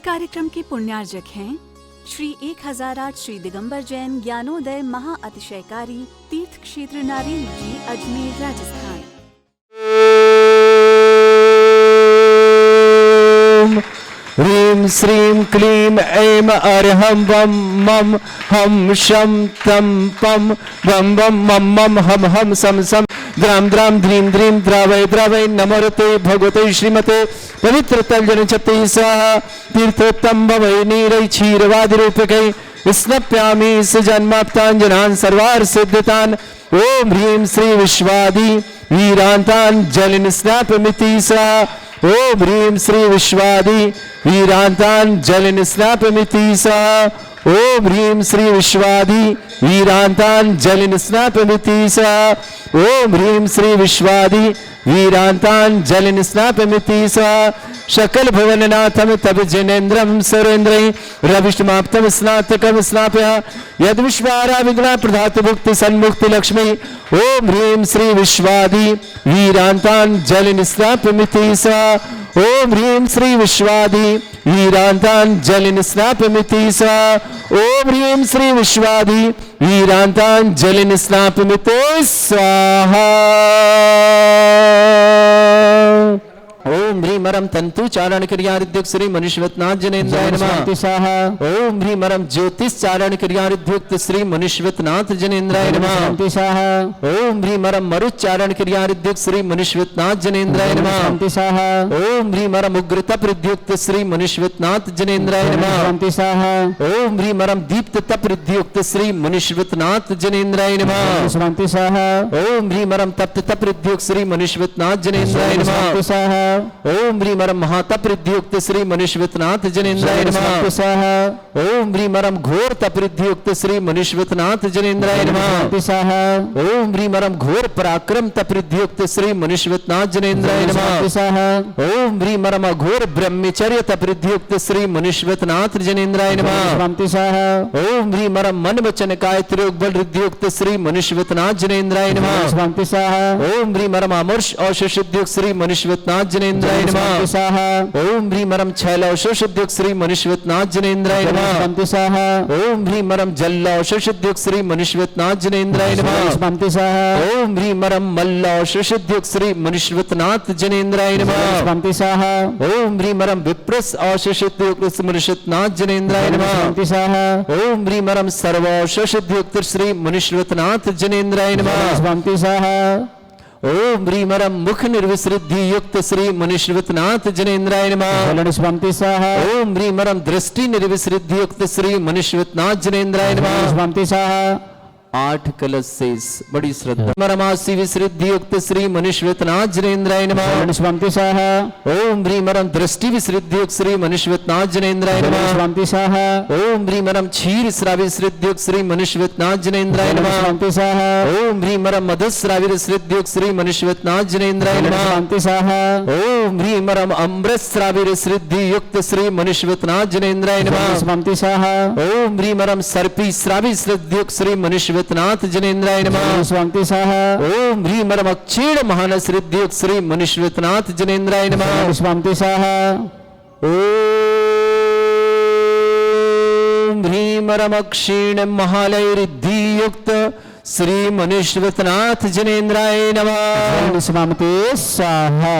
कार्यक्रम के पुण्यार्जक हैं श्री 1008 श्री दिगंबर जैन ज्ञानोदय महा अतिशयकारी तीर्थ क्षेत्र नारेंद्र जी, अजमेर, राजस्थान। ह्रीं श्रीं क्लीं ऐं अर्हं वं मं हम शं तं पं वं वं मं मं हम हम सं सं द्रां द्रां ध्रीं ध्रीं द्रावय द्रावय नमोते भगवते श्रीमते पवित्र तल छत्ती स्वाहा तीर्थोत्तम भवै नीरै क्षीरवादि रूपकै स्नप्यामि सुजन्माप्ताञ्जनान् सर्वार्थ सिद्धतान् ओम ह्रीं श्री विश्वादि वीरान्तान् जलिन स्नापमिति स्वाहा ओम ह्रीं श्री विश्वादि वीरान्तान् जलिन स्नापमिति स्वाहा ओम ह्रीं श्री विश्वादि वीरान्तान् जलिन स्नापमिति स्वाहा ओम ह्रीं श्री विश्वादि वीरान्तान् जलिन स्नापमिति स्वाहा शकल भुवननाथम तब जनेन्द्रम सुरेन्द्रं रविष्टमाप्तम स्नातकम स्नापया यद विश्वारा विघ्ना प्रधात भुक्ति सन्मुक्ति लक्ष्मी ओम ह्रीं श्री विश्वादि वीरान्तान् जलिन स्नापमिति स्वाहा ओम ह्रीं श्री विश्वादि वीरान्तान् जलिन स्नापमिति स्वाहा ओम ह्रीं श्री विश्वादि वीरान्तान् जलिन स्नापमिति स्वाहा ओम ह्रीं रम तंतु चारण क्रियारिद्युक्त श्री मनुष्यवतनाथ जनेन्द्राय नमः ओम ह्रीं रम ज्योतिष चारण क्रियारिद्युक्त श्री मनुष्यवतनाथ जनेन्द्राय नमः ओम ह्रीं रम मरुच्चारण क्रियारिद्युक्त श्री मनुष्यवतनाथ जनेन्द्राय नमः ओम ह्रीं रम उग्रता प्रद्युक्त श्री मनुष्यवतनाथ जनेन्द्राय नमः ओम ह्रीं रम दीप्त तप्रद्युक्त श्री मनुष्यवतनाथ जनेन्द्राय नमः ओम ह्रीं रम तप्त तप्रद्युक्त श्री मनुष्यवतनाथ जनेन्द्राय नमः ओम ह्रीं रम महातप्रद्युक्त श्री मनुष्यवतनाथ जनेन्द्राय नमः ओम ह्रीं रम घोर तप्रद्युक्त श्री मनुष्यवतनाथ जनेन्द्राय नमः ओम ह्रीं रम घोर पराक्रम तप्रद्युक्त श्री मनुष्यवतनाथ जनेन्द्राय नमः ओम ह्रीं रम घोर ब्रह्मचर्य तप्रद्युक्त श्री मनुष्यवतनाथ जनेन्द्राय नमः ओम ह्रीं रम मन वचन काय त्रियोग बल हृदयुक्त श्री मनुष्यवतनाथ जनेन्द्राय नमः ओम ह्रीं रम अमर्ष औषधयुक्त श्री मनुष्यवतनाथ जनेन्द्राय नमः ओम ह्रीं रम छैलौषधयुक्त श्री मनुष्यवतनाथ जनेन्द्राय नमः ओम ह्रीं रम जलौषधयुक्त श्री मनुष्यवतनाथ जनेन्द्राय नमः ओम ह्रीं रम मल्लौषधयुक्त श्री मनुष्यवतनाथ जनेन्द्राय नमः ओम ह्रीं रम विप्रस औषधयुक्त मनुष्यवतनाथ जनेन्द्राय नमः ओम ह्रीं रम सर्वौषधयुक्त श्री मनुष्यवतनाथ जनेन्द्राय नमः ओम ह्रीं रम मुख निर्विसृद्धि युक्त श्री मनुष्यवतनाथ जनेन्द्राय नमः ओम ह्रीं रम दृष्टि निर्विसृद्धि युक्त श्री मनुष्यवतनाथ जनेन्द्राय नमः 8 कलश शेष बड़ी श्रद्धा मरमासी विसृद्धि युक्त श्री मनुष्यवतनाथ जनेन्द्राय नमः ओम ह्रीं रम दृष्टि विसृद्धि युक्त श्री मनुष्यवतनाथ जनेन्द्राय नमः ओम ह्रीं रम क्षीर श्रावि श्रद्धि युक्त श्री मनुष्यवतनाथ जनेन्द्राय नमः ओम ह्रीं रम मधुश्रावि श्रद्धि युक्त श्री मनुष्यवतनाथ जनेन्द्राय नमः ओम ह्रीं रम अमृत श्रावि श्रद्धि युक्त श्री मनुष्यवतनाथ जनेन्द्राय नमः ओम ह्रीं रम सर्पी श्रावि श्रद्धि युक्त श्री मनुष्यवतनाथ जनेन्द्राय नमः ओम ह्रीं रम क्षीण महानस हृदयुक्त श्री मनुष्यवतनाथ जनेन्द्राय नमः ओम ह्रीं रम क्षीण महालय रिद्धि युक्त श्री मनुष्यवतनाथ जनेन्द्राय नमः स्वाहा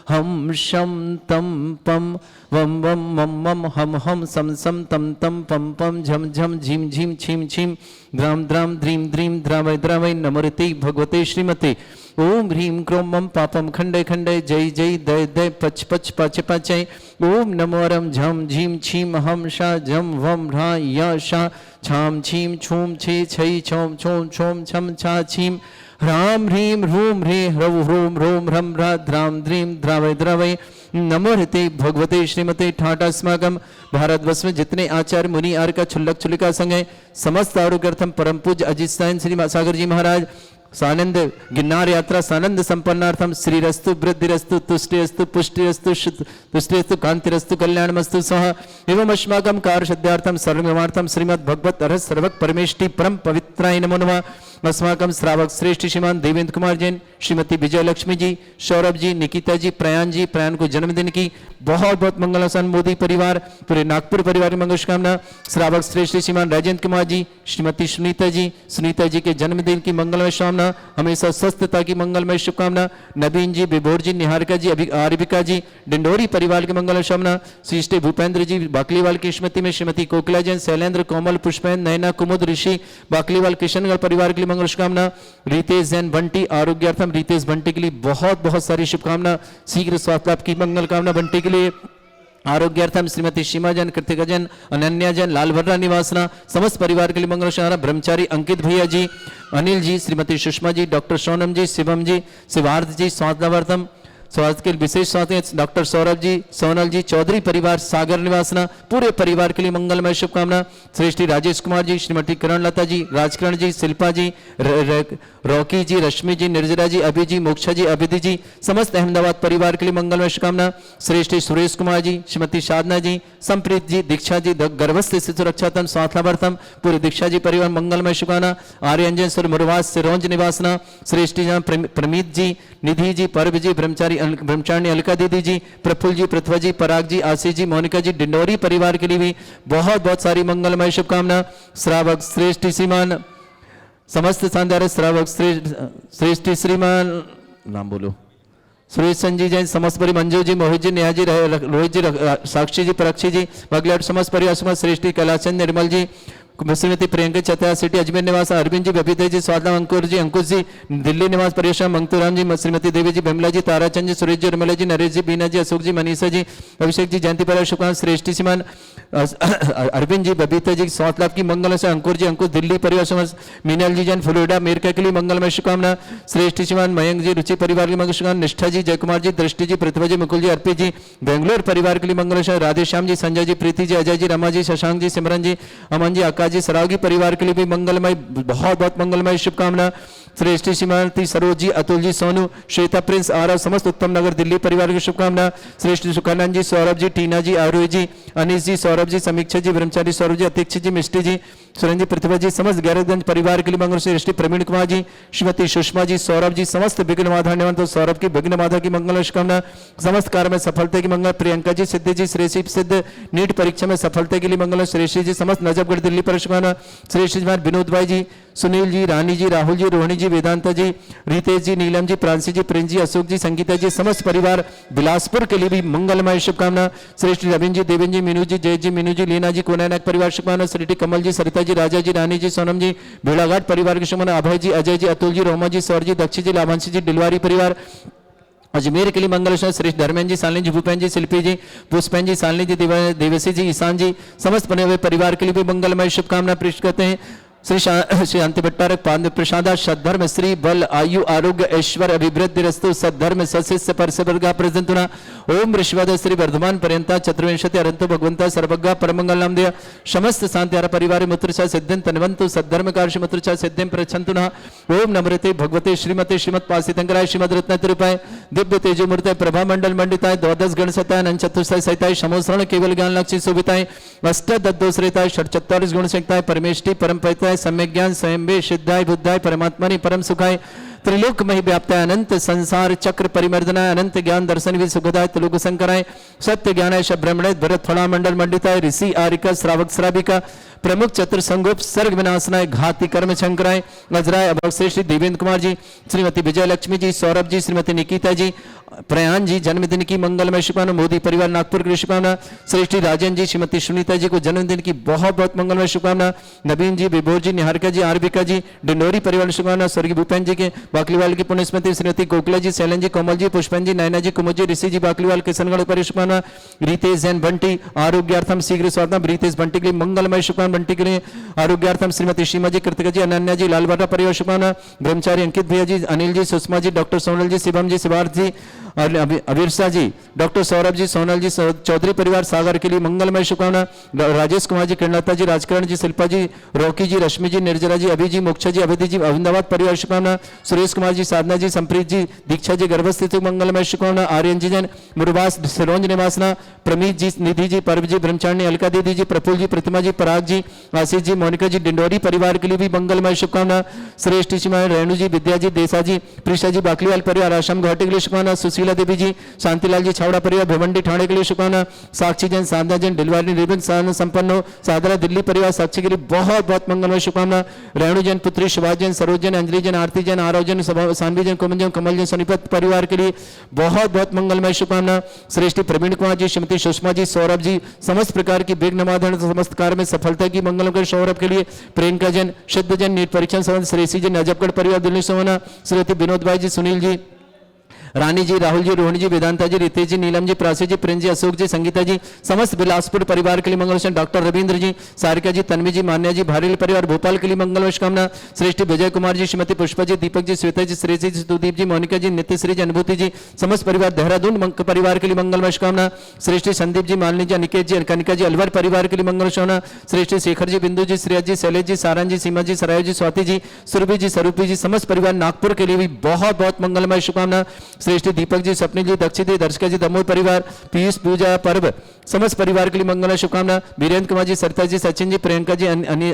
हम शम तम पम वम वम मम मम हम हम सम सम तम तम पम पम झम झम झीम झीम छीम छीम द्राम द्राम द्रीं द्रीं द्रावय द्रावय नमोते भगवते श्रीमते ओम ह्रीं क्रों मम पापम खंडे खंडे जय जय दय दय पच पच पच पचय ओम नमो रम झम झीम छीम हम शा झम वम ह्रा या शा छाम छीम छूम छे छई छोम छोम छोम छम छा छीम ह्राम ह्रीं ह्रूं ह्रे ह्रौ ह्रूं ह्रों ह्रम ह्रा द्राम द्रीं द्रावय द्रावय नमोते भगवते श्रीमते ठाटा अस्माकम भारतवर्ष में जितने आचार्य मुनि आर्य का छुल्लक छुल्लिका संघ है समस्त आरोग्यार्थम परम पूज्य अजित सायन श्री सागर जी महाराज सानंद गिन्नार यात्रा सानंद संपन्नार्थम श्रीरस्तु वृद्धिरस्तु तुष्टिरस्तु पुष्टिरस्तु तुष्टिरस्तु कांतिरस्तु कल्याणमस्तु सह एवं अस्माकं कार्य सर्वमार्थम श्रीमद् भगवत अरहत सर्वक परमेष्टि परम पवित्राय नमो नमः। अस्माकं श्रावक श्रेष्ठ श्रीमान देवेंद्र कुमार जैन, श्रीमती विजय लक्ष्मी जी, सौरभ जी, निकिता जी, प्रयाण को जन्मदिन की बहुत बहुत मंगलासान। मोदी परिवार, पूरे नागपुर परिवार की मंगल कामना। श्रावक श्रेष्ठ श्रीमान राजेंद्र कुमार जी, श्रीमती सुनीता जी के जन्मदिन की मंगलमय कामना, हमेशा स्वस्थता की मंगलमय शुभकामना। नवीन जी, विभोर जी, निहारिका जी, आरबिका जी, डिंडोरी परिवार की मंगल कामना। श्री भूपेंद्र जी बाकलीवाल की स्मृति में श्रीमती कोकिला जैन, शैलेंद्र, कोमल, पुष्पेंद्र, नयना, कुमुद, ऋषि बाकलीवाल किशनगढ़ परिवार के लिए मंगल शुभकामना। रितेश जैन बंटी आरोग्यार्थम, रितेश बंटी के लिए बहुत बहुत सारी शुभकामना। शीघ्र स्वास्थ्य लाभ की मंगल कामना बंटी के लिए। आरोग्यार्थम श्रीमती सीमा जैन, कृतिका जैन, अनन्या जैन, लालभद्रा निवासना, समस्त परिवार के लिए मंगल कामना। ब्रह्मचारी अंकित भैया जी, अनिल जी, श्रीमती सुषमा जी, डॉक्टर सोनम जी, शिवम जी, शिवार्थ जी, स्वास्थ्यवर्तम स्वास्थ्य के विशेष स्वास्थ्य डॉक्टर सौरभ जी, सोनल जी, चौधरी परिवार सागर निवासना, पूरे परिवार के लिए मंगलमय शुभकामना। श्रेष्ठी राजेश कुमार जी, श्रीमती किरण लता जी, राजकिरण जी, शिल्पा जी, रॉकी जी, रश्मि जी, निर्जरा जी, अभि जी, मोक्षा जी, अभिधि जी, समस्त अहमदाबाद परिवार के लिए मंगलमय शुभकामना। श्रेष्ठी सुरेश कुमार जी, श्रीमती साधना जी, संप्रीत जी, दीक्षा जी, गर्भस्थ शिशु सुरक्षातम स्वास्थ्यार्थम, पूरे दीक्षा जी परिवार मंगलमय शुभकामना। आर्यंजन सुर मुरवास सिरोंज निवासना, श्रेष्ठी प्रमीत जी, निधि जी, पर्व जी, ब्रह्मचारिणी अलका दीदी जी, प्रफुल्ल जी, पृथ्वी जी, पराग जी, आशीष जी, मोनिका जी, डिंडोरी परिवार के लिए भी बहुत बहुत सारी मंगलमय शुभकामना। श्रावक श्रेष्ठ श्रीमान समस्त शानदार श्रावक श्रेष्ठ श्रीमान नाम बोलो सुरेश संजी जैन, समस्त परिवार मंजू जी, मोहित जी, नेहा जी, रोहित जी, साक्षी जी, पराक्षी जी, बगलेट समस्त परिवार समस्त श्रेष्ठी कैलाशचंद निर्मल जी, श्रीमती प्रियंका चतरा सिटी अजमेर निवास, अरविंद जी, बबीता जी, स्वादम अंकुर जी, अंकुश जी, दिल्ली निवास परिवेश, मंगतूराम जी, श्रीमती देवी जी, बिमला जी, ताराचंद जी, सुरेश जी, रमला जी, नरेश जी, बीना जी, अशोक जी, मनीषा जी, अभिषेक जी, जयंती परिवार शुभकामना। श्रेष्ठी सीमान अरविंद जी, बबीता जी, स्वास्थ्य लाभ की मंगल से अंकुर जी, अंकुश दिल्ली परिवार समस्त, मीनल जी जैन फ्लोरिडा अमेरिका के लिए मंगलमय शुभकामना। श्रेष्ठी सीमान मयंक जी, रुचि परिवार की मंगल शुभकामना। निष्ठा जी, जयकुमार जी, दृष्टि जी, प्रतिभा जी, मुकुल जी, अर्पित जी, बेंगलोर परिवार के लिए मंगल, राधेश्याम जी, संजय जी, प्रीति जी, अजय जी, रमा जी, शशांक जी, सिमरन जी, अमन जी, आकाश जी, सरावगी परिवार के लिए भी मंगलमय बहुत बहुत मंगलमय शुभकामना। श्रेष्ठी श्रीमती सरोज जी, अतुल जी, सोनू, श्वेता प्रिंस आरव, समस्त उत्तम नगर दिल्ली परिवार की शुभकामना। श्रेष्ठ सुखानंद जी, सौरभ जी, टीना जी, आरोही जी, अनिश जी, सौरभ जी, समीक्षा जी, ब्रह्मचारी सौरभ जी, अतीक्ष जी, मिष्टी जी, सुरेंद्र जी, प्रतिभा जी, समस्त गैरतगंज परिवार के लिए मंगल। श्रेष्ठी प्रवीण कुमार जी, श्रीमती सुषमा जी, सौरभ जी, समस्त विघ्न बाधा निवारण, तो सौरभ की विघ्न बाधा की मंगल शुभकामना। समस्त कार्य में सफलता की मंगल। प्रियंका जी, सिद्धि जी, श्रेष्ठी सिद्ध नीट परीक्षा में सफलता के लिए मंगल। श्रेष्ठी जी, समस्त नजफगढ़ दिल्ली पर शुभकामना। श्रेष्ठी विनोद भाई जी, सुनील जी, रानी जी, राहुल जी, रोहिणी जी, वेदांता जी, रितेश जी, नीलम जी, प्रांसी जी, प्रिंस जी, अशोक जी, संगीता जी, समस्त परिवार बिलासपुर के लिए भी मंगलमय शुभकामना। श्रेष्ठ रविंद्र जी, देवेंद्र जी, मीनू जी, जय जी, मीनू जी, लीना जी, कोनायक परिवार शुभकामना। श्रेष्ठी कमल जी, सरिता जी, राजा जी, रानी जी, सोनम जी, भेड़ाघाट परिवार की शुभकामना। अभय जी, अजय जी, अतुल जी, रोमा जी, सौर जी, दक्षी जी, लाभांशी जी, डिलवारी परिवार अजमेर के लिए मंगल। श्रेष्ठ धर्मेंद्र जी, सालिनी जी, भूपेन जी, शिल्पी जी, पुष्पेन जी, सालिनी जी, देवेशी जी, ईशान जी, समस्त बने हुए परिवार के लिए भी मंगलमय शुभकामना प्रेषित करते हैं। श्री शांति भट्टारक पाद प्रसादा सद्धर्म श्री बल आयु आरोग्य ऐश्वर्य अभिवृद्धि रस्तु सद्धर्म सशिष्य परसवर्गा प्रजंतुना ओम ऋषवद श्री वर्धमान पर्यंता चतुर्विंशति अरंतो भगवंता सर्वज्ञ परमंगल नाम दे समस्त शांति परिवार मुत्रचा सिद्धिं तन्वंतु सद्धर्म कार्य मुत्रचा सिद्धिं प्रच्छन्तुना ओम नमृते भगवते श्रीमते श्रीमत् पासितंकराय श्रीमद रत्नतिरुपाय दिव्य तेजोमूर्ताय प्रभा मंडल मंडिताय द्वादश गणसताय अनंत चतुर्साय सहिताय समोसरण केवल ज्ञान लक्ष्य शोभिताय अष्टदोषरेताय षट्चत्वारिश गुण संयुक्ताय परमेष्टि परम पवित्राय सम्यक ज्ञान स्वयं सिद्धाय बुद्धाय परमात्मनि परम सुखाय त्रिलोक मही व्याप्ताय अनंत संसार चक्र परिमर्दनाय अनंत ज्ञान दर्शन भी सुखदाय त्रिलोक शंकराय सत्य ज्ञानाय शब्रह्मणे भरत फला मंडल मंडिताय ऋषि आरिका श्रावक श्राविका प्रमुख चतुर संगोप सर्ग विनाशनाय घाती कर्म शंकराय वज्राय अभवश्रेष्ठी देवेंद्र कुमार जी श्रीमती विजय लक्ष्मी जी सौरभ जी श्रीमती निकिता जी प्रयान जी जन्मदिन की मंगलमय शुभकामना। मोदी परिवार नागपुर की शुभकामना। श्रेष्ठी राजन जी श्रीमती सुनीता जी को जन्मदिन की बहुत बहुत मंगलमय शुभकामना। नवीन जी विभोर जी निहारिका जी आरबिका जी डिंडोरी परिवार शुभकामना। स्वर्गीय भूपेन जी के बाकलीवाल की पुण्यस्मृति श्रीमती कोकिला जी शैलन जी कोमल जी पुष्पन जी नैना जी कुमुद जी ऋषि जी बाकलीवाल किशनगढ़ पर शुभकामना। रितेश जैन बंटी आरोग्यार्थम शीघ्र स्वागतम। रितेश बंटी के लिए मंगलमय शुभकामना। बंटी के लिए आरोग्यार्थम श्रीमती सीमा जी कृतिका जी अनन्या जी लालबाटा परिवार शुभकामना। ब्रह्मचारी अंकित भैया जी अनिल जी सुषमा जी डॉक्टर सोनल जी शिवम जी शिवार्थ जी और अभिरसा जी, डॉक्टर सौरभ जी, सोनल जी, चौधरी परिवार सागर के लिए मंगलमय शुभकामना। राजेश कुमार जी, किरणलता जी, राजकरण जी, शिल्पा जी, रॉकी जी, रश्मि जी, निर्जला जी, अभि जी, मोक्षा जी, अभिधि जी, अहमदाबाद परिवार शुभकामना। सुरेश कुमार जी, साधना जी, संप्रीत जी, दीक्षा जी, गर्भस्थित मंगलमय शुभकामना। आर्यन जी जैन, मुरबास, सिरोंज निवासना, प्रमीत जी, निधि जी, पर्व जी, ब्रह्मचारिणी, अलका दीदी जी, प्रफुल्ल जी, प्रतिमा जी, पराग जी, आशीष जी, मोनिका जी, डिंडोरी परिवार के लिए भी मंगलमय शुभकामना। श्रेष्ठ शिवाय, रेणु जी, विद्या जी, देसा जी, प्रिशा जी, बाकलीवाल परिवार आश्रम घाटी के लिए शुभकामना। सुशीला देवी जी, शांतिलाल जी, छावड़ा परिवार भिवंडी ठाणे के लिए शुभकामना। साक्षी जैन, साधना जैन, डिलवारी रिबन संपन्न हो, सादरा दिल्ली परिवार साक्षी के लिए बहुत बहुत मंगलमय शुभकामना। रेणु जैन पुत्री, सुभाष जैन, सरोज जैन, अंजलि जैन, आरती जैन, आरव जैन, सानवी जैन, कोमल जैन, कमल जैन, सोनीपत परिवार के लिए बहुत बहुत मंगलमय शुभकामना। श्रेष्ठ प्रवीण कुमार जी, श्रीमती सुषमा जी, सौरभ जी, समस्त प्रकार की विघ्न समाधान, समस्त कार्य में सफलता की मंगलमय सौरभ के लिए प्रियंका जैन, सिद्ध जैन, नीट परीक्षण संबंध श्रेषी जी, नजफगढ़ परिवार दिल्ली सोना, श्रीमती विनोद भाई जी, सुनील जी, रानी जी, राहुल जी, रोहिणी जी, वेदांता जी, रितेश जी, नीलम जी, प्रासी जी, प्रिंस जी, अशोक जी, संगीता जी, समस्त बिलासपुर परिवार के लिए मंगल। डॉक्टर रविंद्र जी, सारिका जी, तन्वी जी, मान्या जी, भारेल परिवार भोपाल के लिए मंगल शुभकामना। श्रेष्ठ विजय कुमार जी, श्रीमती पुष्पा जी, दीपक जी, श्वेता जी, श्रेषी जी, सुदीप जी, मोनिका जी, नित्यश्री जी, अनुभूति जी, समस्त परिवार देहरादून परिवार के लिए मंगलमय शुभकामना। श्रेष्ठ संदीप जी, मालिनी जी, अनिकेत जी, कनिका जी, अलवर परिवार के लिए मंगल शुभकामना। श्रेष्ठ शेखर जी, बिंदु जी, श्रेया जी, शैलेश जी, सारण जी, सीमा जी, सराय जी, स्वाति जी, सुरभि जी, स्वरूपी जी, समस्त परिवार नागपुर के लिए भी बहुत बहुत मंगलमय शुभकामना। श्रेष्ठ दीपक जी, स्वप्निल जी, दक्षित जी, दर्शका जी, दमोह परिवार, पीयूष पूजा पर्व समस्त परिवार के लिए मंगल शुभकामना। वीरेंद्र कुमार जी, सरिता जी, सचिन जी, प्रियंका जी,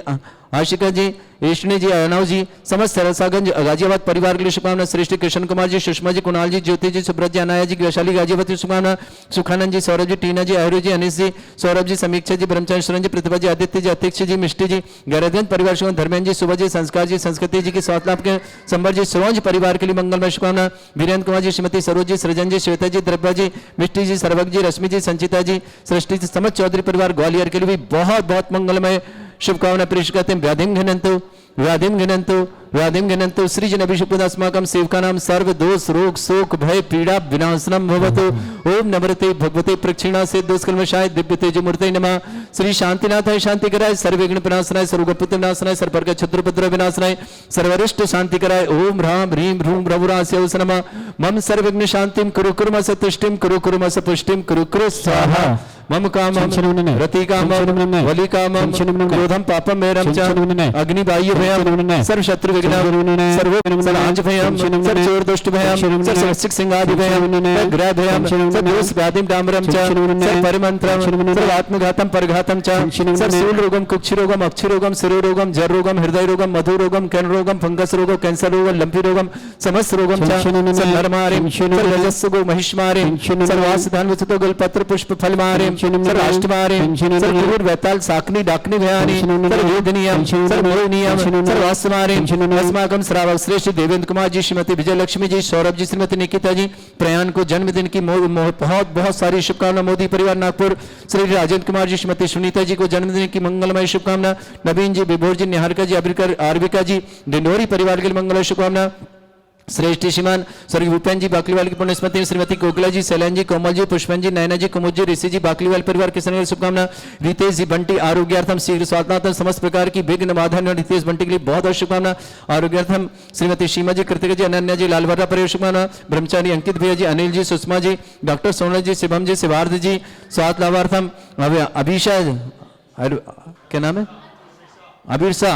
आशिका जी, ईष्णी जी, अर्णव जी, समस्त सरसागंज गाजियाबाद परिवार के लिए शुभकामना। श्रेष्ठ कृष्ण कुमार जी, सुषमा जी, कुणाल जी, ज्योति जी, सुब्रत जी, अनाया जी, वैशाली गाजियाबाद की शुभकामना। सुखानंद जी, सौरभ जी, टीना जी, आयुर जी, अनिश जी, सौरभ जी, समीक्षा जी, ब्रह्मचारी सुरन जी, प्रतिभा जी, आदित्य जी, अध्यक्ष जी, मिष्टी जी, गैरदन परिवार शुभ, धर्मेंद्र जी, सुबह जी, संस्कार जी, संस्कृति जी की स्वास्थ्य लाभ के संबर जी, सुरंज परिवार के लिए मंगलमय शुभकामना। वीरेंद्र कुमार जी, श्रीमती सरोज जी, सृजन जी, श्वेता जी, द्रव्या जी, मिष्टी जी, सर्वक जी, रश्मि जी, संचिता जी, सृष्टि जी, समस्त चौधरी परिवार ग्वालियर के लिए भी बहुत बहुत मंगलमय शुभकामना प्रेष करते हैं। व्याधिम घनंतु सृजन अभिषेकस्माकं सेवकानां सर्व दोष रोग शोक भय पीड़ा विनाशनम भवतु। ओम नमृते भगवते प्रक्षिणा से दोषकल्मषाय दिव्य तेजमूर्ते नमः। श्री शांतिनाथाय शांतिकराय सर्वविघ्न विनाशनाय सर्वगुप्त विनाशनाय सर्वप्रकार शत्रुपद्रव विनाशनाय सर्वरिष्ट शांतिकराय ओम ह्रां ह्रीं ह्रूं भ्रवरास्यै नमः। मम सर्वविघ्न शांतिं कुरु कुर्मस तुष्टिं कुरु कुर्मस पुष्टिं कुरु कुरु स्वाहा। मम कामं रति कामं वली कामं क्रोधं पापं मेरं च अग्नि वायु भयं सर्व शत्रु विघ्नं सर्व आंज भयं सर्व चोर दुष्ट भयं सर्व वृश्चिक सिंहादि भयं ग्रह भयं सर्व दोष व्याधिं डाम्बरं च सर्व परिमंत्रं सर्व आत्मघातं परघातं च सर्व शूल रोगं कुक्षि रोगं अक्षि रोगं शिरो रोगं जर रोगं हृदय रोगं मधु रोगं कैन रोगं फंगस रोगं कैंसर रोगं लंपी रोगं समस्त रोगं च सर्व नरमारिं सर्व रजस्सुगो महिष्मारिं सर्व आसधान वसुतो गलपत्र पुष्प फलमारिं राष्ट्रमारिं सर्व वेताल साकनी डाकनी भयानी सर्व वेदनीयं सर्व मोहनीयं सर्व आसमारिं अस्माकं श्रावक श्रेष्ठ देवेंद्र कुमार जी, श्रीमती विजय लक्ष्मी जी, सौरभ जी, श्रीमती निकिता जी, प्रयाण को जन्मदिन की बहुत बहुत सारी शुभकामना। मोदी परिवार नागपुर श्री राजेंद्र कुमार जी, श्रीमती सुनीता जी को जन्मदिन की मंगलमय शुभकामना। नवीन जी, विभोर जी, निहारिका जी, आर्विका जी, डिंडोरी परिवार के लिए मंगलमय शुभकामना। श्रेष्ठ श्रीमान स्वर्गीय भूपेन जी बाकलीवाल की पुण्यस्मृति श्रीमती कोकिला जी, शैलन जी, कोमल जी, पुष्पन जी, नैना जी, कुमुद जी, ऋषि जी, बाकलीवाल परिवार के सभी शुभकामना। रितेश जी, बंटी आरोग्यार्थम शीघ्र स्वास्थ्यार्थम समस्त प्रकार की विघ्न बाधन रितेश बंटी के लिए बहुत बहुत शुभकामना। आरोग्यार्थम श्रीमती सीमा जी, कृतिका जी, अनन्या जी, लालवर्रा परिवार शुभकामना। ब्रह्मचारी अंकित भैया जी, अनिल जी, सुषमा जी, डॉक्टर सोनल जी, शिवम जी, शिवार्थ जी, स्वास्थ्य लाभार्थम अभिषा क्या नाम है अभिरसा,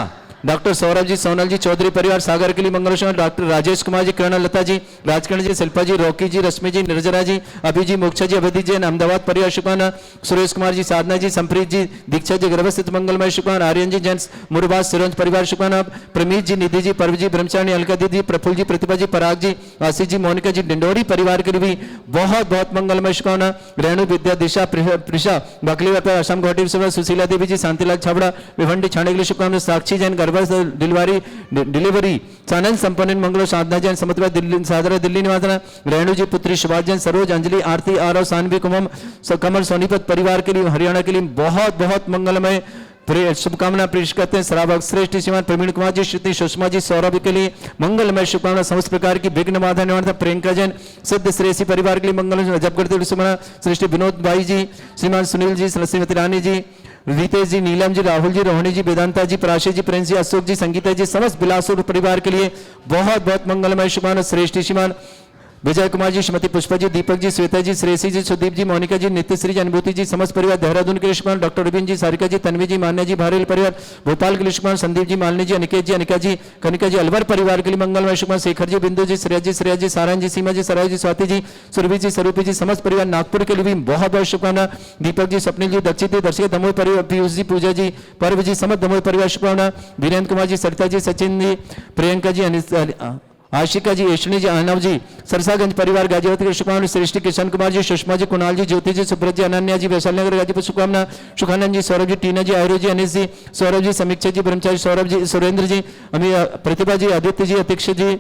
डॉक्टर सौरभ जी, सोनल जी, चौधरी परिवार सागर के लिए मंगल। डॉक्टर राजेश कुमार जी, किरण लता जी, राजकरण जी, शिल्पा जी, रॉकी जी, रश्मि जी, निर्जरा जी, अभि जी, मोक्षा जी, अवधि जी, अहमदाबाद परिवार शुभकामना। सुरेश कुमार जी, साधना जी, संप्रीत जी, दीक्षा जी, गर्भस्थित मंगलमय शुभकामना। आर्यन जी, जेंट्स मुरबास सिरोंज परिवार शुभकामना। प्रमीत जी, निधि जी, पर्व जी, ब्रह्मचारिणी, अलका दीदी, प्रफुल्ल जी, प्रतिभा जी, पराग जी, आशीष जी, मोनिका जी, डिंडोरी परिवार के लिए भी बहुत बहुत मंगलमय शुभकामना। रेणु विद्या, दिशा, प्रिशा बाकलीवाल पर असम घाटी, सुशीला देवी जी, शांतिलाल छाबड़ा भिवंडी छाने के लिए शुभकामना। साक्षी जैन, डिलीवरी चानन संपन्न मंगलो, साधना जैन, समत्वा दिल्ली, सादरा दिल्ली निवासना। रेणु जी, पुत्री सुभाष जैन, सरोज, अंजलि, आरती, आरव, सानवी, कुमम, कमल, सोनीपत परिवार के लिए हरियाणा के लिए बहुत बहुत मंगलमय शुभकामना पेश करते हैं। श्रावक श्रेष्ठ श्रीमान प्रवीण कुमार जी, श्रुति सुषमा जी, सौरभ के लिए मंगलमय शुभकामना। समस्त प्रकार की विघ्न बाधा निवारण प्रियंका जैन, सिद्ध श्रेष्ठी परिवार के लिए मंगल। जबगढ़ श्रेष्ठ विनोद भाई जी, श्रीमान सुनील जी, श्रीमती रानी जी, रितेश जी, नीलम जी, राहुल जी, रोहिणी जी, वेदांता जी, प्राशी जी, प्रिंस जी, अशोक जी, संगीता जी, समस्त बिलासपुर परिवार के लिए बहुत बहुत मंगलमय शुभकामना। श्रेष्ठ श्रीमान विजय कुमार जी, श्रीमती पुष्पा जी, दीपक जी, श्वेता जी, श्रेयसी जी, सुदीप जी, मोनिका जी, नित्यश्री जी, अनुभूति जी, समस्त परिवार देहरादून कृष्ण कुमार, डॉक्टर रविंद्र जी, सारिका जी, तन्वी जी, मान्या जी, भारेल परिवार भोपाल कृष्ण कुमार, संदीप जी, मालिनी जी, अनिकेत जी, अनिका जी, कनिका जी, अलवर परिवार के लिए मंगलमय शुभ, शेखर जी, बिंदु जी, श्रेया जी, सारायण जी, सीमा जी, सराय जी, स्वाति जी, सुरभि जी, स्वरूपी जी, समस्त परिवार नागपुर के लिए भी बहुत बहुत शुभकामना। दीपक जी, स्वप्निल जी, दक्षित जी, दर्शक दमोह परिवार, पीयूष जी, पूजा जी, पर्व जी, समस्त दमोह परिवार शुभकामना। वीरेंद्र कुमार जी, सरिता जी, सचिन जी, प्रियंका जी, आशिका जी, ऐश्वनी जी, अर्णव जी, सरसागंज परिवार गाजीपुर के शुभकामना। सृष्टि, किशन कुमार जी, सुषमा जी, कुणाल जी, ज्योति जी, सुब्रत जी, अनन्या जी, वैशाली नगर गाजीपुर शुभकामना। सुखानंद जी, सौरभ जी, टीना जी, आयुरू जी, अनिश जी, सौरभ जी, समीक्षा जी, ब्रह्मचारी सौरभ जी, सुरेंद्र जी, प्रतिभा जी, आदित्य जी, अतीक्षा जी,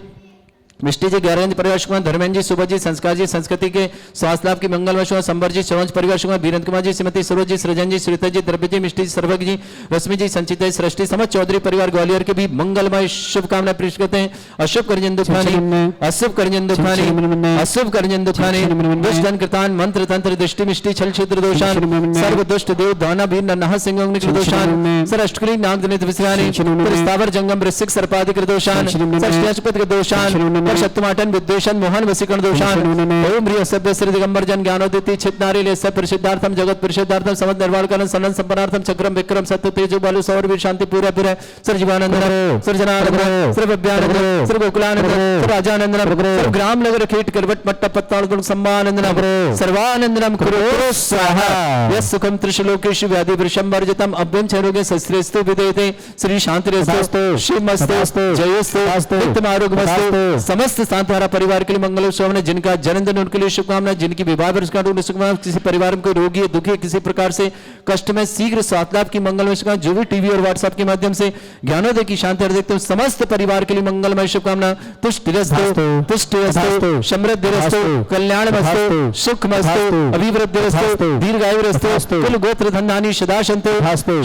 मिष्टी जी, ग्यारह परिवार शुभकामना। धर्मेंद्र जी, सुबह जी, संस्कार जी, संस्कृति के स्वास्थ्य लाभ की मंगलमय शुभ, संबर जी, चौंच परिवार शुभकामना। वीरेंद्र कुमार जी, श्रीमती सरोज जी, सृजन जी, श्रीता जी, द्रव्य जी, मिष्टी जी, सर्वज्ञ जी, रश्मि जी, संचिता जी, सृष्टि, समस्त चौधरी परिवार ग्वालियर के भी मंगलमय शुभकामनाएं पेश करते हैं। अशुभ करजन दुखानी, अशुभ करजन दुखानी, अशुभ करजन दुखानी, दुष्ट धन कृतान, मंत्र तंत्र दृष्टि मिष्टि छल क्षेत्र दोषान, सर्व दुष्ट देव दाना वीर नरनाह सिंह अग्नि दोषान, सर अष्टकली नाग जनित विषयानि, स्थावर जंगम वृश्चिक सर्पादिक दोषान, सर दोषान, शत्रुमाटन विद्वेषण मोहन वसीकरण दोषान। ओम ह्रीं सभ्य श्री दिगंबर जन ज्ञानोदिति छित नारी लेस्य प्रसिद्धार्थम जगत प्रसिद्धार्थम समस्त निर्वाण करण सनन संपन्नार्थम चक्रम विक्रम सत्य तेजो बालु सौर वीर शांति पूरा पूरा सर जीवानंद सृजनानंद सर विद्यानंद सर गोकुलानंद सर राजानंद सर ग्राम नगर खेट करवट मट्टा पत्ताड़ सम्मानंदनम सर्वानंदनम कुरु स्वाहा यस सुखम त्रिशलोकेषु व्याधि वृषम वर्जितम अभ्यं चरोगे सस्त्रेस्तु विदेते श्री शांतिरेस्तु शिवमस्तु जयस्तु नित्यम आरोग्यमस्तु। समस्त सांतारा परिवार के लिए मंगल शुभकामनाएं। जिनका जन्मदिन उनके लिए शुभकामनाएं, जिनकी विवाह वर्षगांठ शुभकामनाएं, किसी परिवार में कोई रोगी है, दुखी है, किसी प्रकार से कष्ट में शीघ्र स्वास्थ्य लाभ की मंगलमय शुभकामनाएं। जो भी टीवी और व्हाट्सएप के माध्यम से ज्ञानोदय की शांति देखते हैं समस्त परिवार के लिए मंगलमय शुभकामना। तुष्टिरस्तु समृद्धिरस्तु कल्याणमस्तु सुखमस्तु अभिवृद्धिरस्तु दीर्घायुरस्तु कुल गोत्र धन्धानि सदा सन्तु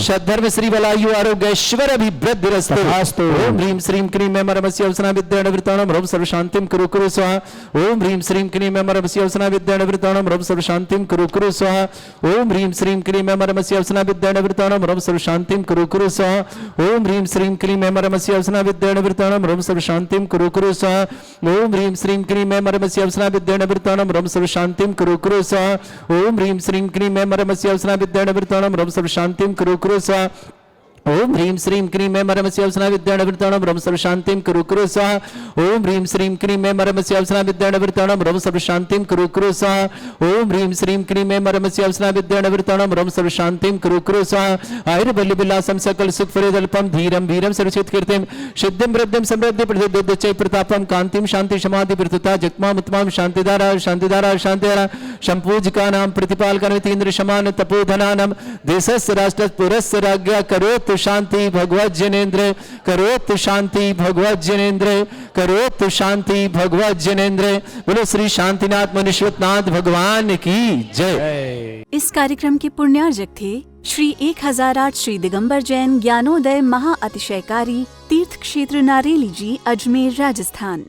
सद्धर्म श्री बलायु आरोग्यश्वर अभिवृद्धिरस्तु। ओम ह्रीं श्रीं क्रीं मैं मरमस्य अवसना विद्या निवृत्ताणं रव सर्व शांतिम कुरु कुरु स्वाहा। ओम ह्रीं श्रीं क्रीं मैं मरमस्य अवसना विद्या निवृत्ताणं रव सर्व शांतिम कुरु कुरु स्वाहा। ओम ह्रीं श्रीं क्रीं मैं मरमस्य अवसना विद्या निवृत्ताणं रव सर्व शांतिम कुरु कुरु स्वाहा। ओम ह्रीं श्रीं क्रीं मैं मरमस्य अवसना विद्या निवृत्ताणं रव सर्व शांतिम कुरु कुरु स्वाहा। ओम ह्रीं श्रीं क्रीं मैं मरमस्य अवसना विद्या निवृत्ताणं रव सर्व शांतिम कुरु कुरु स्वाहा। ओम ह्रीं श्रीं क्रीं मैं मरमस्य अवसना विद्या निवृत्ताणं रव सर्व शांतिम कुरु कुरु स्वाहा। ओम ह्रीं श्रीं क्रीं मैं मरमस्य अवसना विद्या निवृत्ताणं रव सर्व शांतिम कुरु कुरु स्वाहा। ओम ह्रीं श्रीं क्रीं मैं मरमस्य अवसना विद्या निवृत्ताणं रव सर्व शांतिम कुरु कुरु स्वाहा। ओम ह्रीं श्रीं क्रीं मैं मरमस्य अवसना विद्या निवृत्ताणं रव सर्व शांतिम कुरु कुरु स्वाहा। आयुर्बल्य विलासम सकल सुख फरेदल्पम धीरम वीरम सर्वचित कीर्तिम सिद्धिम वृद्धिम समृद्धि प्रसिद्ध प्रतापम कांतिम शांति समाधि प्रतुता जगमाम उत्तमाम शांतिदारा शांतिदारा शांतिदारा संपूजका नाम प्रतिपालकन तीन्द्र समान तपोधनानम देशस्य राष्ट्रस्य पुरस्य राज्ञा करोतु शांति भगवत जनेन्द्र करोतु शांति भगवत जनेन्द्र करोतु शांति भगवत जनेन्द्र। बोलो श्री शांतिनाथ मनुष्यनाथ भगवान की जय। इस कार्यक्रम के पुण्यार्जक थे श्री 1008 श्री दिगंबर जैन ज्ञानोदय महा अतिशयकारी तीर्थ क्षेत्र नारेली जी, अजमेर, राजस्थान।